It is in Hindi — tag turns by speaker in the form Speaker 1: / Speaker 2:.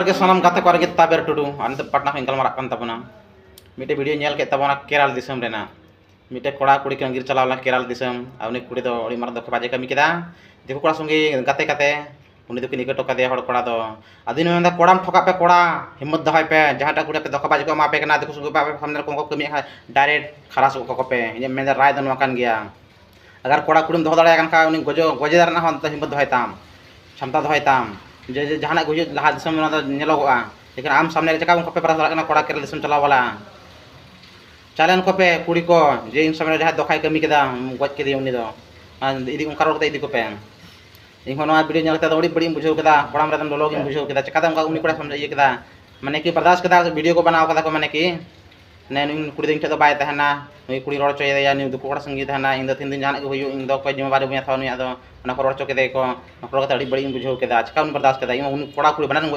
Speaker 1: के सनम गाते को ताबेर टुडू आनते पटना खन गलमारा कान तबना मिटे वीडियो नेल के तबना केरल दिसम रेना मिटे कोड़ा कुड़ी के अंगिर चलावला केरल दिसम आ उनी कुड़ी दो अड़ी मार धोखेबाजी कमी केदा देखो कोड़ा संगे गाते काते उनी दो निकट टोका दे हड़ कोड़ा दो आदिन मेंदा कोड़ाम ठोका पे कोड़ा हिम्मत दहाय पे जहाटा कुड़ी पे धोखेबाजी को मापे कना देखो संगे पे सामने को कमी डायरेक्ट खरास को पे ये मेंदा राय दन वकान गया अगर कोड़ा कुड़ी दो दाड़ा का उनी गजे दारना हन हिम्मत दहाय ताम क्षमता दहाय ताम जे जहाना गुजु लहा दिसम नेलोगा लेकिन आम सामने चका उनको पे परा कोड़ा केरल दिसम चलाव वाला चालन को पे कुड़ी को जे इन समय जहां दोखाय कमी केदा गज के उनी दो इदी उनका रोड इदी को पे इन होना वीडियो नेलते दो बड़ी बुझाव केदा कोड़ाम रदन लोग इन बुझाव केदा चका उनका उनी कोड़ा समझ ये केदा माने कि बर्दाश्त केदा वीडियो को बनाव केदा को माने कि ने इन कुड़ी दिन तो बाय तहना नुई कुड़ी रोड चोय या नु दुको कोड़ा संगी तहना इन दो तीन दिन जहां को हुयो इन दो को जिम्मेवारी बुया था नु आदो ना को रोड चो केदे को नकरो कता बड़ी बुझाव केदा चका उन बर्दाश्त केदा इन कोड़ा कुड़ी बना